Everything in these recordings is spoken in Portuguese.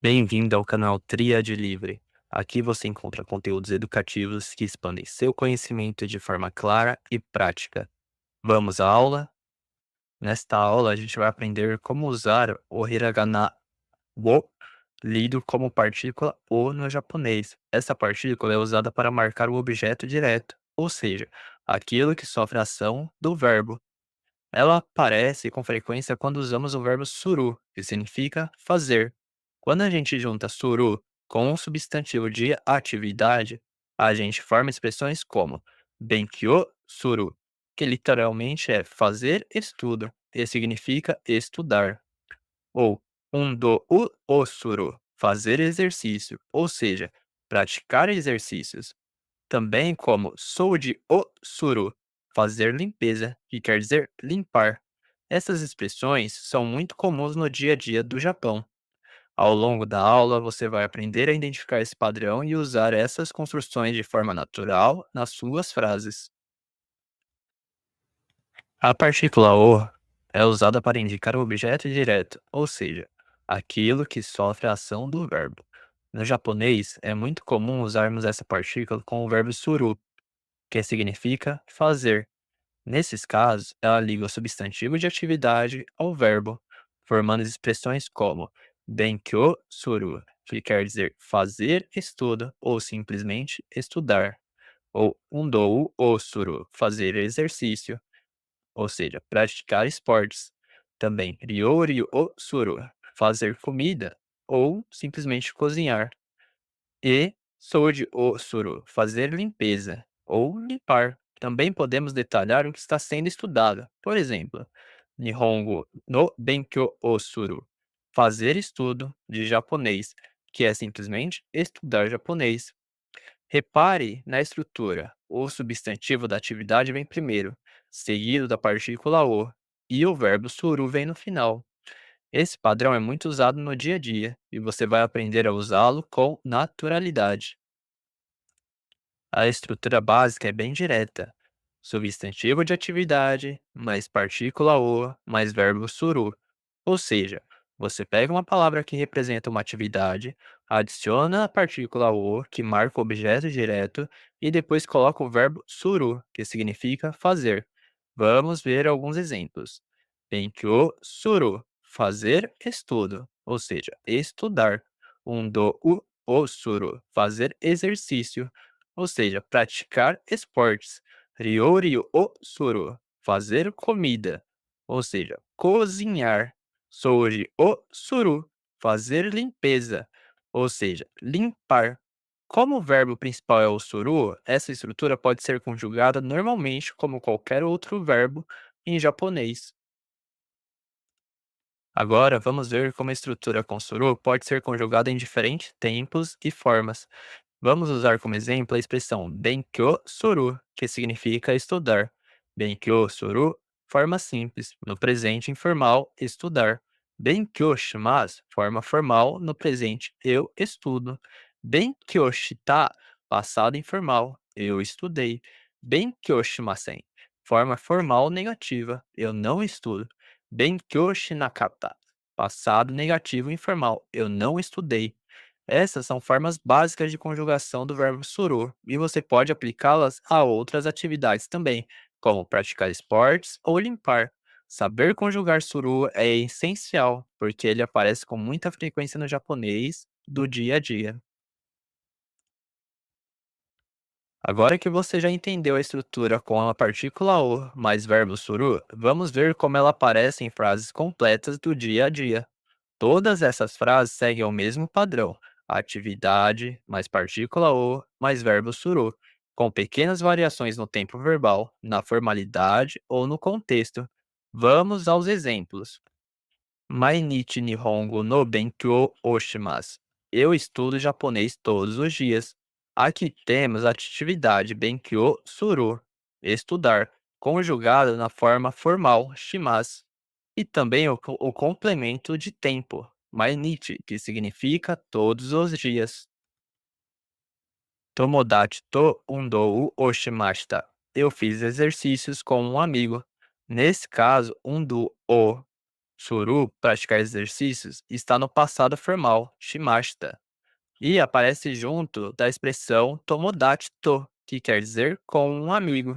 Bem-vindo ao canal Tríade Livre. Aqui você encontra conteúdos educativos que expandem seu conhecimento de forma clara e prática. Vamos à aula? Nesta aula, a gente vai aprender como usar o hiragana wo, lido como partícula o no japonês. Essa partícula é usada para marcar o objeto direto, ou seja, aquilo que sofre a ação do verbo. Ela aparece com frequência quando usamos o verbo suru, que significa fazer. Quando a gente junta suru com um substantivo de atividade, a gente forma expressões como benkyo suru, que literalmente é fazer estudo e significa estudar, ou undo o suru, fazer exercício, ou seja, praticar exercícios. Também como sou de o suru, fazer limpeza, que quer dizer limpar. Essas expressões são muito comuns no dia a dia do Japão. Ao longo da aula, você vai aprender a identificar esse padrão e usar essas construções de forma natural nas suas frases. A partícula o é usada para indicar o objeto direto, ou seja, aquilo que sofre a ação do verbo. No japonês, é muito comum usarmos essa partícula com o verbo suru, que significa fazer. Nesses casos, ela liga o substantivo de atividade ao verbo, formando expressões como benkyo suru, que quer dizer fazer estudo ou simplesmente estudar, ou undou o suru, fazer exercício, ou seja, praticar esportes. Também ryori o suru, fazer comida ou simplesmente cozinhar. E soji o suru, fazer limpeza ou limpar. Também podemos detalhar o que está sendo estudado. Por exemplo, Nihongo no Benkyo o suru, fazer estudo de japonês, que é simplesmente estudar japonês. Repare na estrutura. O substantivo da atividade vem primeiro, seguido da partícula o, e o verbo suru vem no final. Esse padrão é muito usado no dia a dia e você vai aprender a usá-lo com naturalidade. A estrutura básica é bem direta. Substantivo de atividade, mais partícula o, mais verbo suru. Ou seja, você pega uma palavra que representa uma atividade, adiciona a partícula o, que marca o objeto direto, e depois coloca o verbo suru, que significa fazer. Vamos ver alguns exemplos. Benkyo suru, fazer estudo, ou seja, estudar. Undo o suru, fazer exercício, ou seja, praticar esportes. Ryori o suru, fazer comida, ou seja, cozinhar. Soji o suru, fazer limpeza, ou seja, limpar. Como o verbo principal é o suru, essa estrutura pode ser conjugada normalmente como qualquer outro verbo em japonês. Agora, vamos ver como a estrutura com suru pode ser conjugada em diferentes tempos e formas. Vamos usar como exemplo a expressão benkyo suru, que significa estudar. Benkyo suru, forma simples, no presente informal, estudar. Benkyo shimasu, forma formal, no presente, eu estudo. Benkyo shita, passado informal, eu estudei. Benkyo shimasen, forma formal negativa, eu não estudo. Benkyo shinakata, passado negativo informal, eu não estudei. Essas são formas básicas de conjugação do verbo suru, e você pode aplicá-las a outras atividades também, como praticar esportes ou limpar. Saber conjugar suru é essencial, porque ele aparece com muita frequência no japonês do dia a dia. Agora que você já entendeu a estrutura com a partícula o mais verbo suru, vamos ver como ela aparece em frases completas do dia a dia. Todas essas frases seguem o mesmo padrão: atividade, mais partícula o, mais verbo suru, com pequenas variações no tempo verbal, na formalidade ou no contexto. Vamos aos exemplos. Mainichi Nihongo no Benkyou o shimasu. Eu estudo japonês todos os dias. Aqui temos a atividade Benkyou suru, estudar, conjugada na forma formal shimasu. E também o complemento de tempo, mainichi, que significa todos os dias. Tomodachi to undou o shimashita. Eu fiz exercícios com um amigo. Nesse caso, undo o Suru, praticar exercícios, está no passado formal, shimashita, e aparece junto da expressão tomodachi to, que quer dizer com um amigo.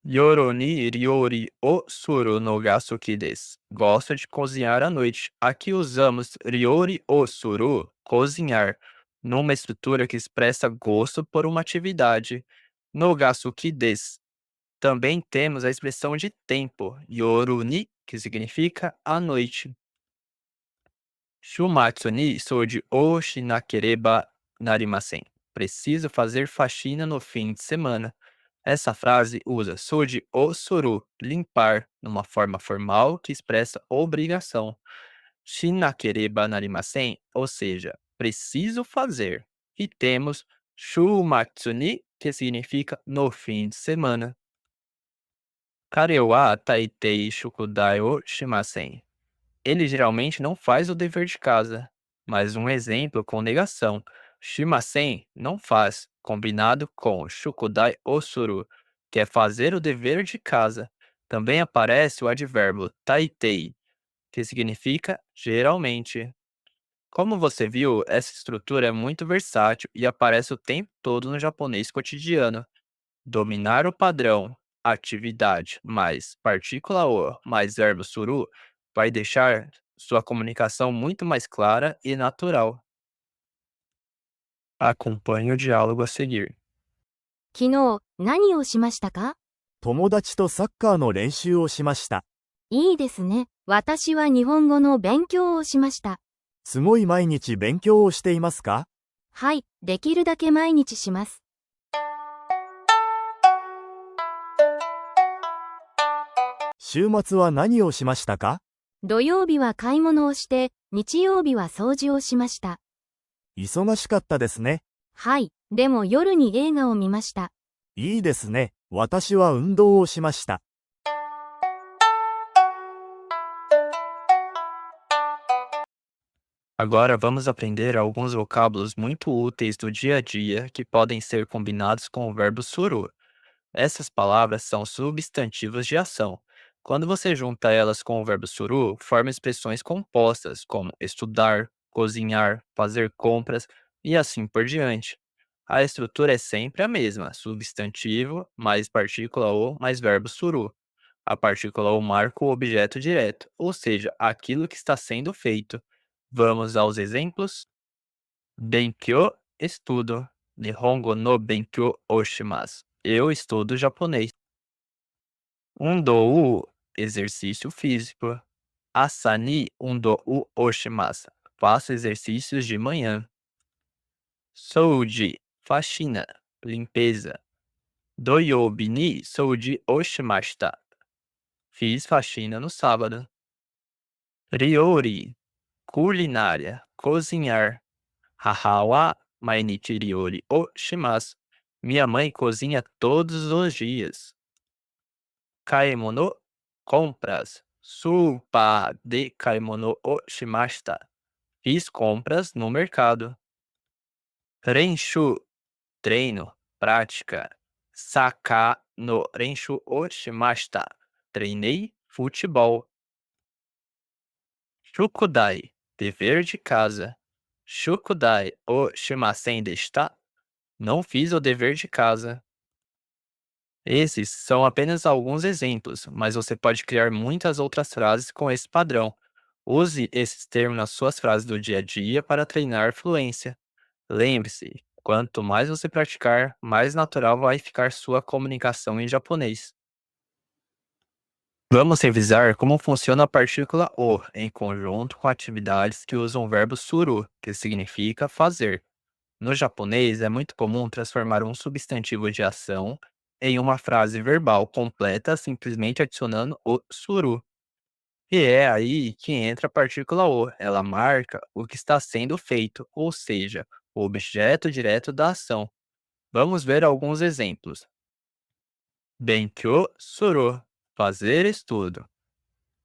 Yoru ni ryori o suru no ga suki desu. Gosto de cozinhar à noite. Aqui usamos ryori o suru, cozinhar, numa estrutura que expressa gosto por uma atividade. No ga suki desu. Também temos a expressão de tempo, yoru ni, que significa à noite. Shumatsu ni soji o shinakereba narimasen. Preciso fazer faxina no fim de semana. Essa frase usa soji o suru, limpar, numa forma formal que expressa obrigação. Shinakereba narimasen, ou seja, preciso fazer. E temos shumatsu ni, que significa no fim de semana. Kare wa taitei shukudai o shimasen. Ele geralmente não faz o dever de casa, mas um exemplo com negação. Shimasen não faz, combinado com shukudai osuru, que é fazer o dever de casa. Também aparece o advérbio taitei, que significa geralmente. Como você viu, essa estrutura é muito versátil e aparece o tempo todo no japonês cotidiano. Dominar o padrão atividade mais partícula o mais verbo suru vai deixar sua comunicação muito mais clara e natural. Acompanhe o diálogo a seguir. 昨日、何をしましたか？友達とサッカーの練習をしました。いいですね。私は日本語の勉強をしました。すごい毎日勉強をしていますか？はい、できるだけ毎日します。週末は何をしましたか？土曜日は買い物をして、日曜日は掃除をしました。忙しかったですね。はい、でも夜に映画を見ました。いいですね。私は運動をしました。Agora vamos aprender alguns vocábulos muito úteis do dia a dia que podem ser combinados com o verbo suru. Essas palavras são substantivos de ação. Quando você junta elas com o verbo suru, forma expressões compostas, como estudar, cozinhar, fazer compras e assim por diante. A estrutura é sempre a mesma: substantivo mais partícula ou mais verbo suru. A partícula ou marca o objeto direto, ou seja, aquilo que está sendo feito. Vamos aos exemplos? Benkyou, estudo. Nihongo no benkyou o shimasu. Eu estudo japonês. Undou, exercício físico. Asa ni undou o shimasu. Faço exercícios de manhã. Souji, faxina, limpeza. Doyobi ni souji o shimashita. Fiz faxina no sábado. Ryori, culinária, cozinhar. Haha wa mainichi ryori o shimasu. Minha mãe cozinha todos os dias. Kaemono, compras. Supa de kaemono o shimashita. Fiz compras no mercado. Renshu, treino, prática. Saka no renshu o shimashita. Treinei futebol. Shukudai, dever de casa. Shukudai o shimasen deshita. Não fiz o dever de casa. Esses são apenas alguns exemplos, mas você pode criar muitas outras frases com esse padrão. Use esses termos nas suas frases do dia a dia para treinar fluência. Lembre-se, quanto mais você praticar, mais natural vai ficar sua comunicação em japonês. Vamos revisar como funciona a partícula o em conjunto com atividades que usam o verbo suru, que significa fazer. No japonês, é muito comum transformar um substantivo de ação em uma frase verbal completa simplesmente adicionando o suru. E é aí que entra a partícula o. Ela marca o que está sendo feito, ou seja, o objeto direto da ação. Vamos ver alguns exemplos. Benkyou suru, fazer estudo,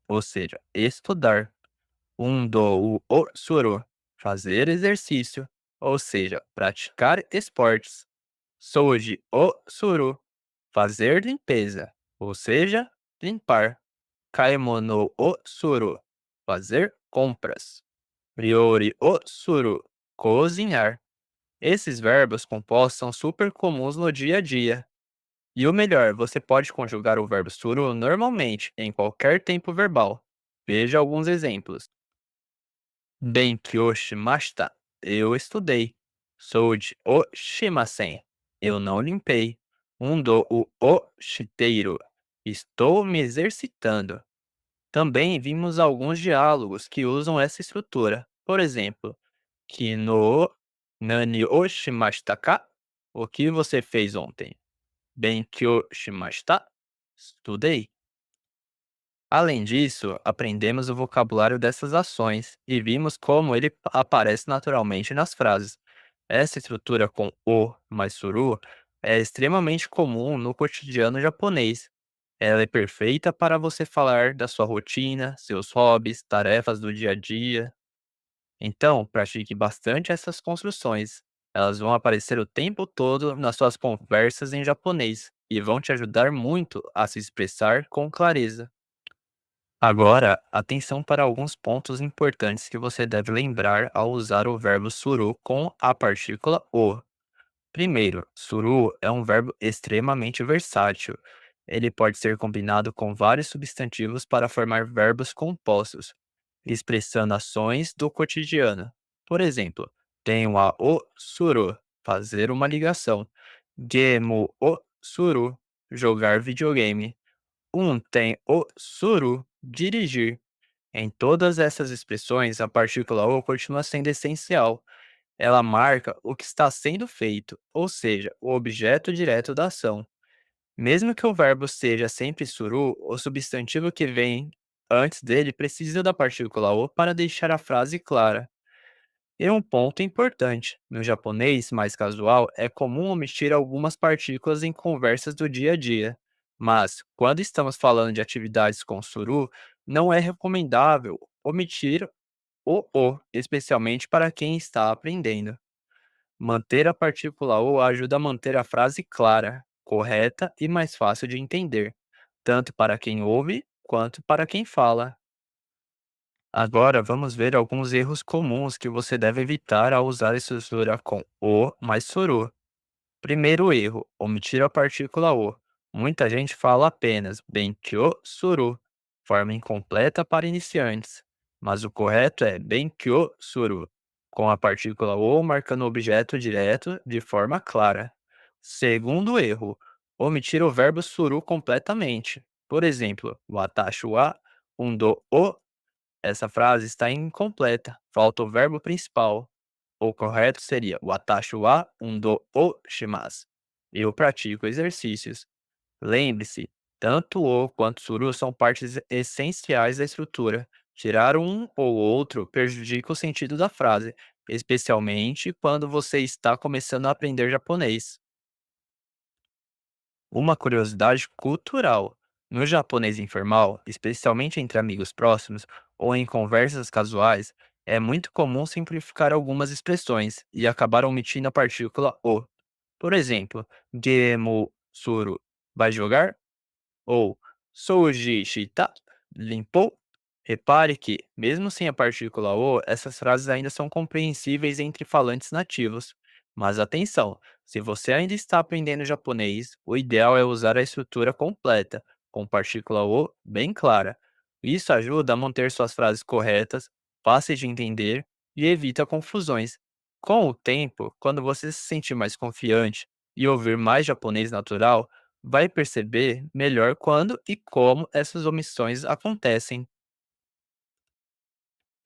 ou seja, estudar. Undou o suru, fazer exercício, ou seja, praticar esportes. Souji o suru, fazer limpeza, ou seja, limpar. Kaimono o suru, fazer compras. Ryori o suru, cozinhar. Esses verbos compostos são super comuns no dia a dia. E o melhor, você pode conjugar o verbo suru normalmente, em qualquer tempo verbal. Veja alguns exemplos. Benkyou shimashita. Eu estudei. Souji o shimasen. Eu não limpei. Undo o shiteiru. Estou me exercitando. Também vimos alguns diálogos que usam essa estrutura. Por exemplo, Kino nani o shimashita ka? O que você fez ontem? Benkyou shimashita? Estudei. Além disso, aprendemos o vocabulário dessas ações e vimos como ele aparece naturalmente nas frases. Essa estrutura com o mais suru é extremamente comum no cotidiano japonês. Ela é perfeita para você falar da sua rotina, seus hobbies, tarefas do dia a dia. Então, pratique bastante essas construções. Elas vão aparecer o tempo todo nas suas conversas em japonês e vão te ajudar muito a se expressar com clareza. Agora, atenção para alguns pontos importantes que você deve lembrar ao usar o verbo suru com a partícula o. Primeiro, suru é um verbo extremamente versátil. Ele pode ser combinado com vários substantivos para formar verbos compostos, expressando ações do cotidiano. Por exemplo, tenho a o suru, fazer uma ligação. Gemu o suru, jogar videogame. Tem o suru, dirigir. Em todas essas expressões, a partícula o continua sendo essencial. Ela marca o que está sendo feito, ou seja, o objeto direto da ação. Mesmo que o verbo seja sempre suru, o substantivo que vem antes dele precisa da partícula o para deixar a frase clara. E um ponto importante: no japonês mais casual, é comum omitir algumas partículas em conversas do dia a dia. Mas, quando estamos falando de atividades com suru, não é recomendável omitir o, especialmente para quem está aprendendo. Manter a partícula o ajuda a manter a frase clara, correta e mais fácil de entender, tanto para quem ouve quanto para quem fala. Agora vamos ver alguns erros comuns que você deve evitar ao usar a estrutura com o mais suru. Primeiro erro, omitir a partícula o. Muita gente fala apenas benkyo suru, forma incompleta para iniciantes, mas o correto é benkyo suru, com a partícula o marcando o objeto direto de forma clara. Segundo erro, omitir o verbo suru completamente. Por exemplo, watashi wa undo o. Essa frase está incompleta, falta o verbo principal. O correto seria watashi wa undo o shimasu. Eu pratico exercícios. Lembre-se, tanto o quanto suru são partes essenciais da estrutura. Tirar um ou outro prejudica o sentido da frase, especialmente quando você está começando a aprender japonês. Uma curiosidade cultural. No japonês informal, especialmente entre amigos próximos ou em conversas casuais, é muito comum simplificar algumas expressões e acabar omitindo a partícula o. Por exemplo, Gemu suru, vai jogar? Ou Souji shita, limpou? Repare que, mesmo sem a partícula o, essas frases ainda são compreensíveis entre falantes nativos. Mas atenção, se você ainda está aprendendo japonês, o ideal é usar a estrutura completa, com partícula o bem clara. Isso ajuda a manter suas frases corretas, fáceis de entender e evita confusões. Com o tempo, quando você se sentir mais confiante e ouvir mais japonês natural, vai perceber melhor quando e como essas omissões acontecem.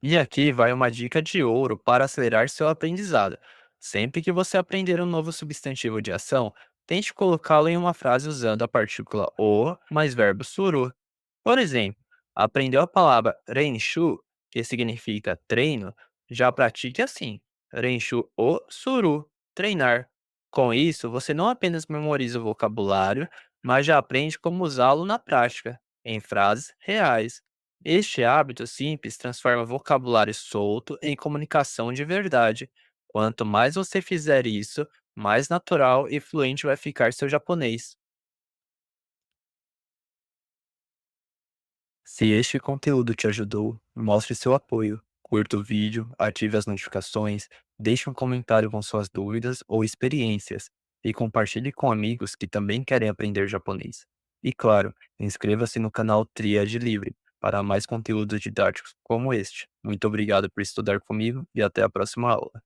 E aqui vai uma dica de ouro para acelerar seu aprendizado. Sempre que você aprender um novo substantivo de ação, tente colocá-lo em uma frase usando a partícula o mais verbo suru. Por exemplo, aprendeu a palavra renshu, que significa treino, já pratique assim: renshu o suru, treinar. Com isso, você não apenas memoriza o vocabulário, mas já aprende como usá-lo na prática, em frases reais. Este hábito simples transforma vocabulário solto em comunicação de verdade. Quanto mais você fizer isso, mais natural e fluente vai ficar seu japonês. Se este conteúdo te ajudou, mostre seu apoio. Curta o vídeo, ative as notificações, deixe um comentário com suas dúvidas ou experiências e compartilhe com amigos que também querem aprender japonês. E claro, inscreva-se no canal Triade Livre para mais conteúdos didáticos como este. Muito obrigado por estudar comigo e até a próxima aula.